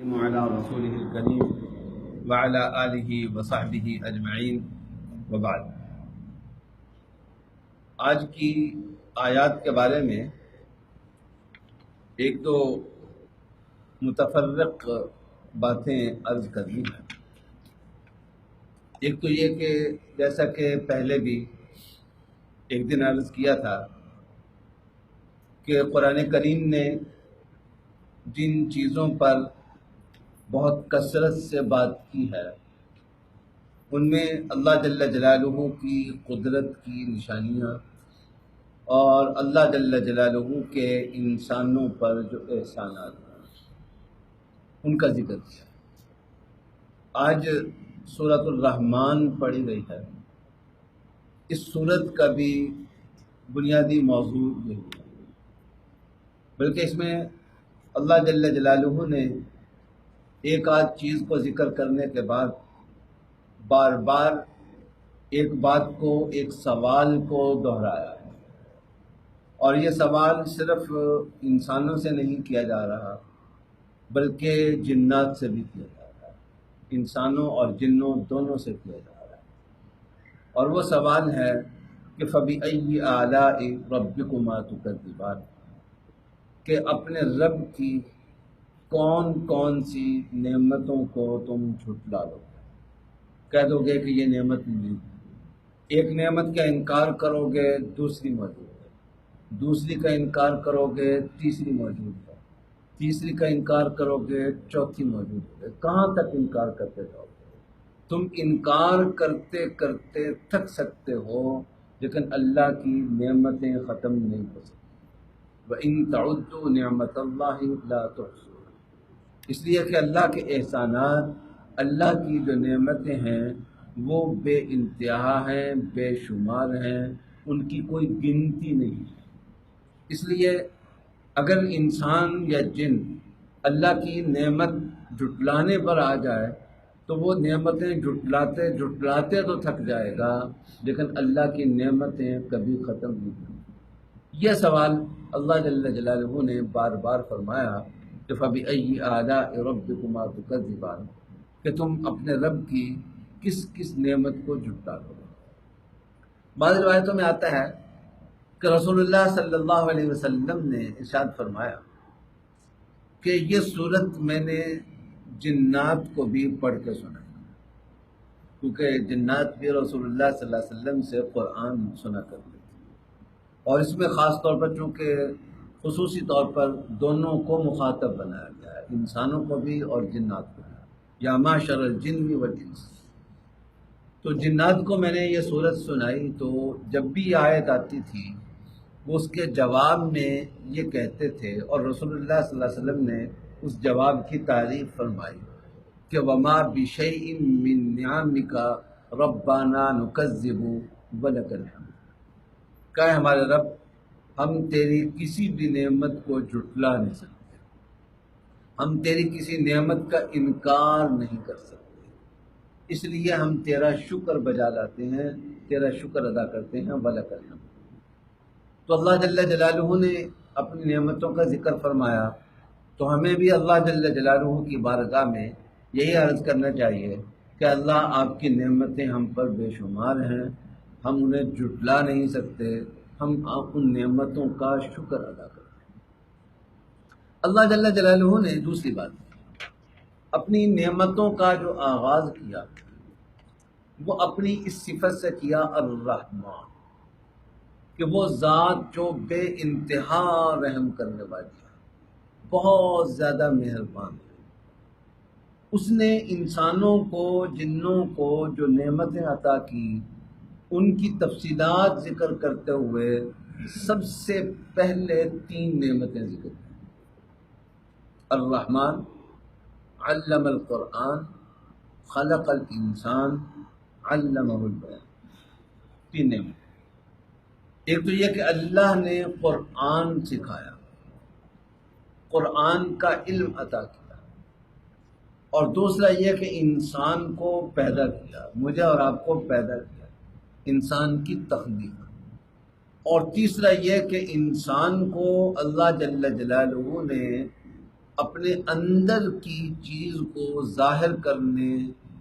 وعلى رسوله الكريم وعلى آله وصحبه اجمعین وبعد۔ آج کی آیات کے بارے میں ایک تو متفرق باتیں عرض کرنی ہیں۔ ایک تو یہ کہ جیسا کہ پہلے بھی ایک دن عرض کیا تھا کہ قرآن کریم نے جن چیزوں پر بہت کثرت سے بات کی ہے ان میں اللہ جل جلالہ کی قدرت کی نشانیاں اور اللہ جل جلالہ کے انسانوں پر جو احسانات ہیں ان کا ذکر کیا۔ آج سورۃ الرحمن پڑھی گئی ہے۔ اس سورت کا بھی بنیادی موضوع یہی ہے، بلکہ اس میں اللہ جل جلالہ نے ایک آدھ چیز کو ذکر کرنے کے بعد بار بار ایک بات کو، ایک سوال کو دہرایا ہے، اور یہ سوال صرف انسانوں سے نہیں کیا جا رہا بلکہ جنات سے بھی کیا جا رہا ہے، انسانوں اور جنوں دونوں سے کیا جا رہا ہے۔ اور وہ سوال ہے کہ فَبِأَيِّ آلَاءِ رَبِّكُمَا تُكَذِّبَانِ، کہ اپنے رب کی کون کون سی نعمتوں کو تم جھٹلا دو گے، کہہ دو گے کہ یہ نعمت نہیں، ایک نعمت کا انکار کرو گے دوسری موجود ہے، دوسری کا انکار کرو گے تیسری موجود ہے، تیسری کا انکار کرو گے چوتھی موجود ہے۔ کہاں تک انکار کرتے جاؤ گے؟ تم انکار کرتے کرتے تھک سکتے ہو، لیکن اللہ کی نعمتیں ختم نہیں ہو سکتی۔ وَإِن تَعُدُّوا نِعْمَتَ اللَّهِ لَا تُحْصُوهَا، اس لیے کہ اللہ کے احسانات، اللہ کی جو نعمتیں ہیں وہ بے انتہا ہیں، بے شمار ہیں، ان کی کوئی گنتی نہیں ہے۔ اس لیے اگر انسان یا جن اللہ کی نعمت جھٹلانے پر آ جائے تو وہ نعمتیں جھٹلاتے جھٹلاتے تو تھک جائے گا، لیکن اللہ کی نعمتیں کبھی ختم نہیں ہوتی۔ یہ سوال اللہ جل جلالہ نے بار بار فرمایا کہ فَبِأَيِّ آلَاءِ رَبِّكُمَا تُكَذِّبَانِ، کہ تم اپنے رب کی کس کس نعمت کو جھٹلا دو۔ بعض روایتوں میں آتا ہے کہ رسول اللہ صلی اللہ علیہ وسلم نے ارشاد فرمایا کہ یہ صورت میں نے جنات کو بھی پڑھ کے سنائی، کیونکہ جنات بھی رسول اللہ صلی اللہ علیہ وسلم سے قرآن سنا کرتے تھے، اور اس میں خاص طور پر چونکہ خصوصی طور پر دونوں کو مخاطب بنایا گیا ہے، انسانوں کو بھی اور جنات کو بھی، یا معشر الجن والانس۔ تو جنات کو میں نے یہ صورت سنائی تو جب بھی یہ آیت آتی تھی وہ اس کے جواب میں یہ کہتے تھے، اور رسول اللہ صلی اللہ علیہ وسلم نے اس جواب کی تعریف فرمائی کہ وَمَا بِشَيْءٍ مِّن نِّعَمِكَ رَبَّنَا نُكَذِّبُ وَلَكَ الْحَمْدُ، کہ ہمارے رب ہم تیری کسی بھی نعمت کو جھٹلا نہیں سکتے، ہم تیری کسی نعمت کا انکار نہیں کر سکتے، اس لیے ہم تیرا شکر بجا لاتے ہیں، تیرا شکر ادا کرتے ہیں، وَلَكَ الْحَمْدُ۔ تو اللہ جل جلالہ نے اپنی نعمتوں کا ذکر فرمایا، تو ہمیں بھی اللہ جل جلالہ کی بارگاہ میں یہی عرض کرنا چاہیے کہ اللہ آپ کی نعمتیں ہم پر بے شمار ہیں، ہم انہیں جھٹلا نہیں سکتے، ہم ان نعمتوں کا شکر ادا کرتے ہیں۔ اللہ جل جلالہ نے دوسری بات اپنی نعمتوں کا جو آغاز کیا وہ اپنی اس صفت سے کیا، الرحمن، کہ وہ ذات جو بے انتہا رحم کرنے والی ہے، بہت زیادہ مہربان ہے۔ اس نے انسانوں کو، جنوں کو جو نعمتیں عطا کی ان کی تفصیلات ذکر کرتے ہوئے سب سے پہلے تین نعمتیں ذکر کی: الرحمن، علم القرآن، خلق الانسان، علمہ البیان۔ تین نعمتیں۔ ایک تو یہ کہ اللہ نے قرآن سکھایا، قرآن کا علم عطا کیا، اور دوسرا یہ کہ انسان کو پیدا کیا، مجھے اور آپ کو پیدا کیا، انسان کی تخلیق، اور تیسرا یہ کہ انسان کو اللہ جل جلالہ نے اپنے اندر کی چیز کو ظاہر کرنے،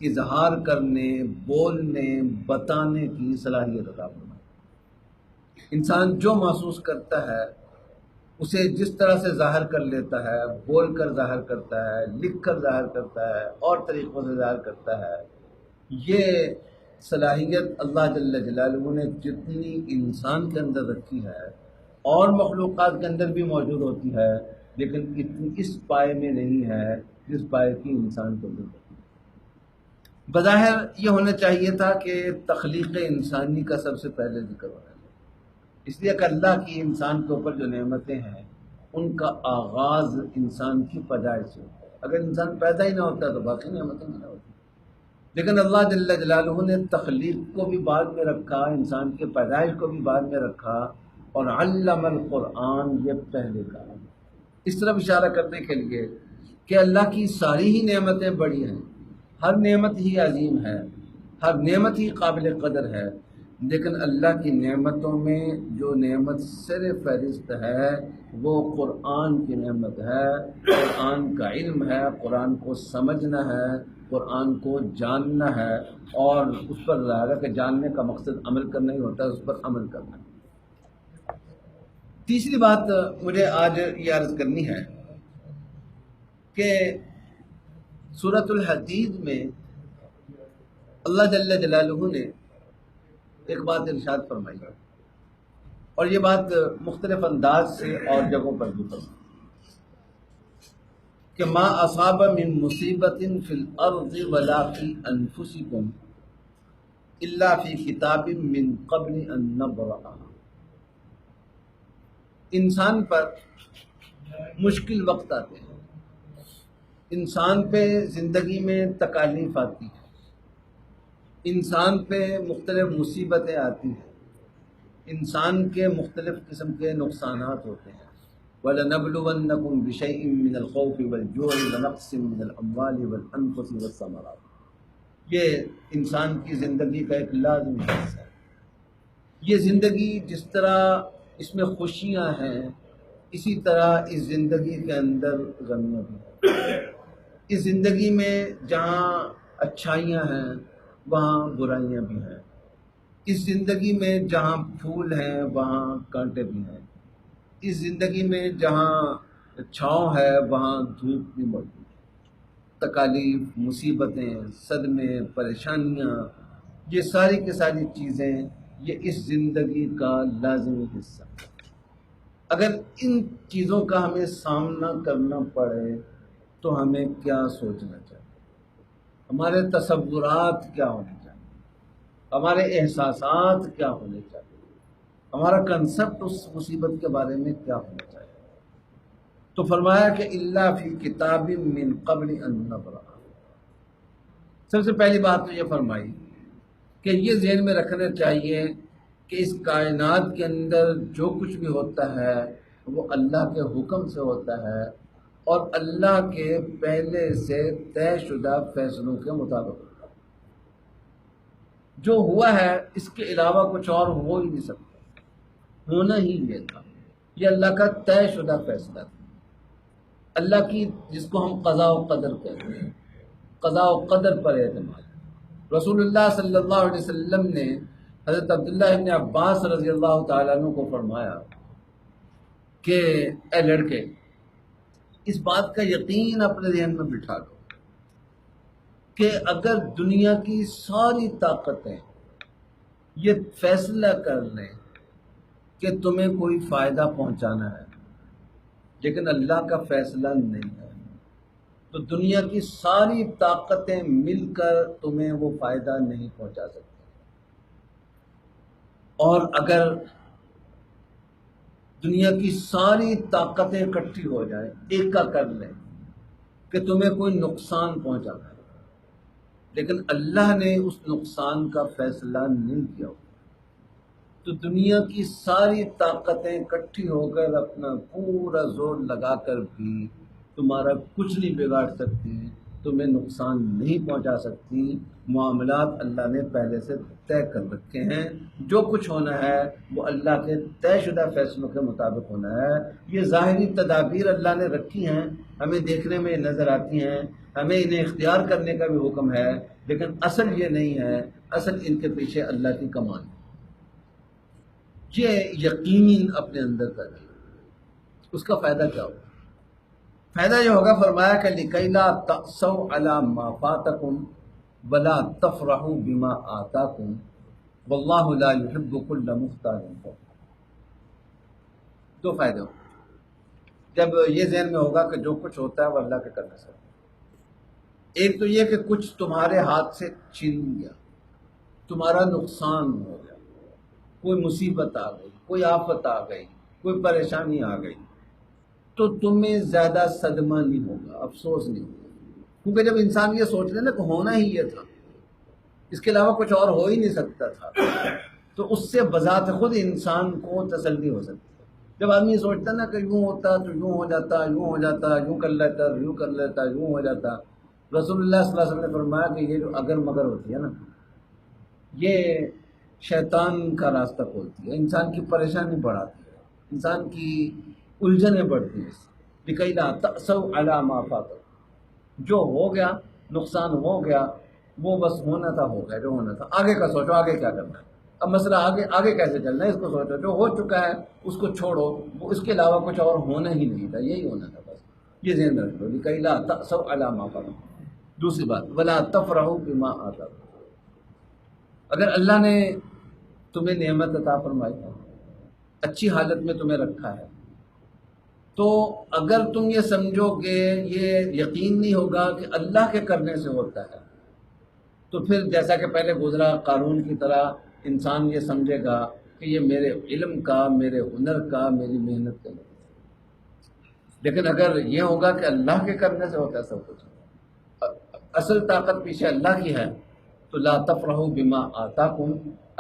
اظہار کرنے، بولنے، بتانے کی صلاحیت عطا فرمائے۔ انسان جو محسوس کرتا ہے اسے جس طرح سے ظاہر کر لیتا ہے، بول کر ظاہر کرتا ہے، لکھ کر ظاہر کرتا ہے، اور طریقوں سے ظاہر کرتا ہے، یہ صلاحیت اللہ جل جلالہ نے جتنی انسان کے اندر رکھی ہے اور مخلوقات کے اندر بھی موجود ہوتی ہے، لیکن اتنی اس پائے میں نہیں ہے جس پائے کی انسان کو ملتی ہے۔ بظاہر یہ ہونا چاہیے تھا کہ تخلیق انسانی کا سب سے پہلے ذکر ہونا چاہیے، اس لیے کہ اللہ کی انسان کے اوپر جو نعمتیں ہیں ان کا آغاز انسان کی پیدائش سے ہوتا ہے۔ اگر انسان پیدا ہی نہ ہوتا تو باقی نعمتیں نہیں ہوتی، لیکن اللہ جل جلالہ نے تخلیق کو بھی بعد میں رکھا، انسان کے پیدائش کو بھی بعد میں رکھا، اور علم القرآن یہ پہلے کہا۔ اس طرف اشارہ کرنے کے لیے کہ اللہ کی ساری ہی نعمتیں بڑی ہیں، ہر نعمت ہی عظیم ہے، ہر نعمت ہی قابل قدر ہے، لیکن اللہ کی نعمتوں میں جو نعمت سر فہرست ہے وہ قرآن کی نعمت ہے، قرآن کا علم ہے، قرآن کو سمجھنا ہے، قرآن کو جاننا ہے، اور اس پر ظاہر ہے کہ جاننے کا مقصد عمل کرنا ہی ہوتا ہے، اس پر عمل کرنا ہے۔ تیسری بات مجھے آج یہ عرض کرنی ہے کہ سورۃ الحدید میں اللہ جل جلالہ نے ایک بات ارشاد فرمائی ہے، اور یہ بات مختلف انداز سے اور جگہوں پر بھی فرمائی کہ ما اصاب من مصیبت فی الارض ولا فی انفسکم الا فی کتاب من قبل ان نبرأها۔ انسان پر مشکل وقت آتے ہیں، انسان پہ زندگی میں تکالیف آتی ہیں، انسان پہ مختلف مصیبتیں آتی ہیں، انسان کے مختلف قسم کے نقصانات ہوتے ہیں۔ وَلَنَبْلُوَنَّكُمْ بِشَيْءٍ مِّنَ الْخَوْفِ وَالْجُوعِ وَنَقْصٍ مِّنَ الْأَمْوَالِ وَالْأَنفُسِ وَالثَّمَرَاتِ۔ یہ انسان کی زندگی کا ایک لازمی حصہ ہے۔ یہ زندگی جس طرح اس میں خوشیاں ہیں، اسی طرح اس زندگی کے اندر غمیاں بھی ہیں۔ اس زندگی میں جہاں اچھائیاں ہیں وہاں برائیاں بھی ہیں، اس زندگی میں جہاں پھول ہیں وہاں کانٹے بھی ہیں، اس زندگی میں جہاں چھاؤں ہے وہاں دھوپ بھی موجود ہے۔ تکالیف، مصیبتیں، صدمے، پریشانیاں، یہ ساری کی ساری چیزیں یہ اس زندگی کا لازمی حصہ ہے۔ اگر ان چیزوں کا ہمیں سامنا کرنا پڑے تو ہمیں کیا سوچنا چاہیے، ہمارے تصورات کیا ہونے چاہیے، ہمارے احساسات کیا ہونے چاہیے، ہمارا کنسپٹ اس مصیبت کے بارے میں کیا ہونا چاہیے۔ تو فرمایا کہ الا فی کتاب من قبل ان نبرأ۔ سب سے پہلی بات تو یہ فرمائی کہ یہ ذہن میں رکھنا چاہیے کہ اس کائنات کے اندر جو کچھ بھی ہوتا ہے وہ اللہ کے حکم سے ہوتا ہے اور اللہ کے پہلے سے طے شدہ فیصلوں کے مطابق ہوتا ہے۔ جو ہوا ہے اس کے علاوہ کچھ اور ہو ہی نہیں سکتا، ہونا ہی یہ تھا، یہ اللہ کا طے شدہ فیصلہ تھا۔ اللہ کی جس کو ہم قضاء و قدر کہتے ہیں، قضاء و قدر پر اعتماد۔ رسول اللہ صلی اللہ علیہ وسلم نے حضرت عبداللہ ابن عباس رضی اللہ تعالیٰ عنہ کو فرمایا کہ اے لڑکے، اس بات کا یقین اپنے ذہن میں بٹھا لو کہ اگر دنیا کی ساری طاقتیں یہ فیصلہ کر لیں کہ تمہیں کوئی فائدہ پہنچانا ہے لیکن اللہ کا فیصلہ نہیں ہے، تو دنیا کی ساری طاقتیں مل کر تمہیں وہ فائدہ نہیں پہنچا سکتی۔ اور اگر دنیا کی ساری طاقتیں اکٹھی ہو جائیں، ایکا کر لیں کہ تمہیں کوئی نقصان پہنچانا ہے، لیکن اللہ نے اس نقصان کا فیصلہ نہیں کیا ہو، تو دنیا کی ساری طاقتیں اکٹھی ہو کر اپنا پورا زور لگا کر بھی تمہارا کچھ نہیں بگاڑ سکتی، تمہیں نقصان نہیں پہنچا سکتی۔ معاملات اللہ نے پہلے سے طے کر رکھے ہیں، جو کچھ ہونا ہے وہ اللہ کے طے شدہ فیصلوں کے مطابق ہونا ہے۔ یہ ظاہری تدابیر اللہ نے رکھی ہیں ہمیں دیکھنے میں نظر آتی ہیں، ہمیں انہیں اختیار کرنے کا بھی حکم ہے، لیکن اصل یہ نہیں ہے، اصل ان کے پیچھے اللہ کی کمان ہے۔ یہ یقینی اپنے اندر کر لیں، اس کا فائدہ کیا ہوگا؟ فائدہ یہ ہوگا، فرمایا کہ لِكَيْ لَا تَأْسَوْا عَلَىٰ مَا فَاتَكُمْ وَلَا تَفْرَحُوا بِمَا آتَاكُمْ وَاللَّهُ لَا يُحِبُّ كُلَّ مُخْتَالٍ فَخُورٍ۔ دو فائدے ہوں جب یہ ذہن میں ہوگا کہ جو کچھ ہوتا ہے وہ اللہ کے کرنے سے ہوتا ہے۔ ایک تو یہ کہ کچھ تمہارے ہاتھ سے چھن گیا، تمہارا نقصان ہو گیا، کوئی مصیبت آ گئی، کوئی آفت آ گئی، کوئی پریشانی آ گئی، تو تمہیں زیادہ صدمہ نہیں ہوگا، افسوس نہیں ہوگا، کیونکہ جب انسان یہ سوچ لے نا کہ ہونا ہی یہ تھا، اس کے علاوہ کچھ اور ہو ہی نہیں سکتا تھا، تو اس سے بذات خود انسان کو تسلی ہو سکتی ہے۔ جب آدمی سوچتا نا کہ یوں ہوتا تو یوں ہو جاتا، یوں ہو جاتا، یوں کر لیتا، یوں کر لیتا، یوں ہو جاتا، رسول اللہ صلی اللہ علیہ وسلم نے فرمایا کہ یہ جو اگر مگر ہوتی ہے نا، یہ شیطان کا راستہ کھولتی ہے، انسان کی پریشانی بڑھاتی ہے، انسان کی الجھنیں بڑھتی ہیں۔ لِكَيْ لَا تَأْسَوْا عَلَىٰ مَا فَاتَكُمْ، جو ہو گیا، نقصان ہو گیا، وہ بس ہونا تھا، ہو گیا جو ہونا تھا، آگے کا سوچو، آگے کیا کرنا ہے، اب مسئلہ آگے کیسے چلنا ہے اس کو سوچو، جو ہو چکا ہے اس کو چھوڑو، وہ اس کے علاوہ کچھ اور ہونا ہی نہیں تھا، یہی ہونا تھا بس، یہ ذہن میں رکھو۔ لِكَيْ لَا تَأْسَوْا عَلَىٰ مَا فَاتَكُمْ۔ دوسری بات، وَلَا تَفْرَحُوا بِمَا آتَاكُمْ، اگر اللہ نے تمہیں نعمت عطا فرمائی ہے، اچھی حالت میں تمہیں رکھا ہے، تو اگر تم یہ سمجھو کہ یہ یقین نہیں ہوگا کہ اللہ کے کرنے سے ہوتا ہے، تو پھر جیسا کہ پہلے گزرا قارون کی طرح انسان یہ سمجھے گا کہ یہ میرے علم کا، میرے ہنر کا، میری محنت کا نہیں۔ لیکن اگر یہ ہوگا کہ اللہ کے کرنے سے ہوتا ہے سب کچھ، اصل طاقت پیچھے اللہ کی ہے، تو لا تفرحوا بما آتاکم،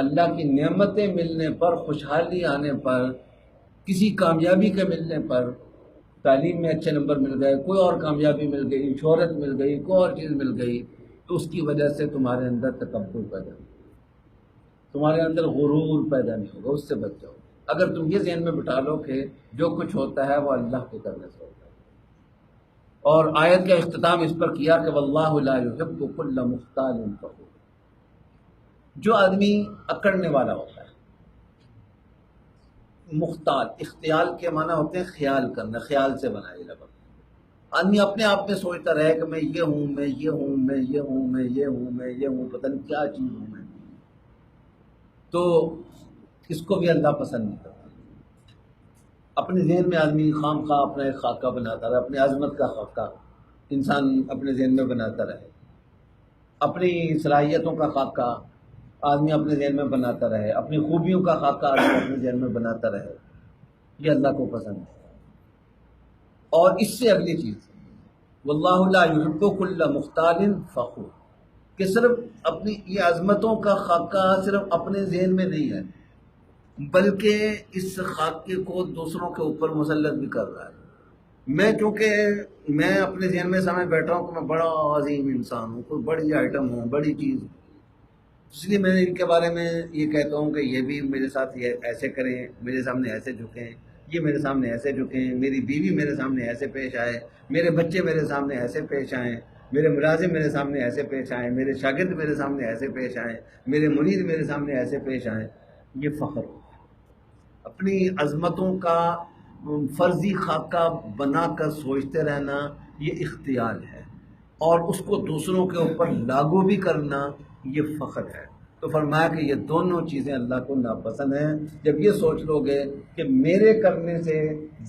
اللہ کی نعمتیں ملنے پر، خوشحالی آنے پر، کسی کامیابی کے ملنے پر، تعلیم میں اچھے نمبر مل گئے، کوئی اور کامیابی مل گئی، شہرت مل گئی، کوئی اور چیز مل گئی، تو اس کی وجہ سے تمہارے اندر تکبر پیدا نہیں، تمہارے اندر غرور پیدا نہیں ہوگا، اس سے بچ جاؤ۔ اگر تم یہ ذہن میں بٹھا لو کہ جو کچھ ہوتا ہے وہ اللہ کے کرنے سے ہوتا ہے۔ اور آیت کا اختتام اس پر کیا کہ واللہ لا یحب کل مختال فخور، جو آدمی اکڑنے والا ہوتا ہے، مختال، اختیال کے معنی ہوتے ہیں خیال کرنا، خیال سے بنائی لفظ، آدمی اپنے آپ میں سوچتا رہے کہ میں یہ ہوں، میں یہ ہوں، میں یہ ہوں، میں یہ ہوں، میں یہ ہوں، پتہ نہیں کیا چیز ہوں میں، تو اس کو بھی اللہ پسند نہیں کرتا۔ اپنے ذہن میں آدمی خام خواہ اپنا ایک خاکہ بناتا رہے، اپنی عظمت کا خاکہ انسان اپنے ذہن میں بناتا رہے، اپنی صلاحیتوں کا خاکہ آدمی اپنے ذہن میں بناتا رہے، اپنی خوبیوں کا خاکہ آدمی اپنے ذہن میں بناتا رہے، یہ اللہ کو پسند ہے۔ اور اس سے اگلی چیز، واللہ لا یحب کل مختال فخور، کہ صرف اپنی یہ عظمتوں کا خاکہ صرف اپنے ذہن میں نہیں ہے، بلکہ اس خاکے کو دوسروں کے اوپر مسلط بھی کر رہا ہے۔ میں چونکہ میں اپنے ذہن میں سمجھ بیٹھا ہوں کہ میں بڑا عظیم انسان ہوں، کوئی بڑی آئٹم ہوں، بڑی چیز، اس لیے میں ان کے بارے میں یہ کہتا ہوں کہ یہ بھی میرے ساتھ یہ ایسے کریں، میرے سامنے ایسے جھکیں، یہ میرے سامنے ایسے جھکیں، میری بیوی میرے سامنے ایسے پیش آئے، میرے بچے میرے سامنے ایسے پیش آئیں، میرے ملازم میرے سامنے ایسے پیش آئیں، میرے شاگرد میرے سامنے ایسے پیش آئیں، میرے مرید میرے سامنے ایسے پیش آئیں، یہ فخر ہو۔ اپنی عظمتوں کا فرضی خاکہ بنا کر سوچتے رہنا یہ اختیال ہے، اور اس کو دوسروں کے اوپر لاگو بھی کرنا یہ فخر ہے۔ تو فرمایا کہ یہ دونوں چیزیں اللہ کو ناپسند ہیں۔ جب یہ سوچ لو گے کہ میرے کرنے سے،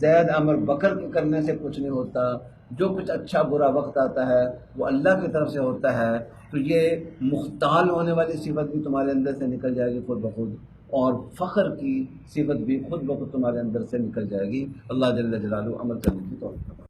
زید عمر بکر کے کرنے سے کچھ نہیں ہوتا، جو کچھ اچھا برا وقت آتا ہے وہ اللہ کی طرف سے ہوتا ہے، تو یہ مختال ہونے والی صفت بھی تمہارے اندر سے نکل جائے گی خود بخود، اور فخر کی صفت بھی خود بخود تمہارے اندر سے نکل جائے گی۔ اللہ جل جلالہ عمل کرنے کی توفیق۔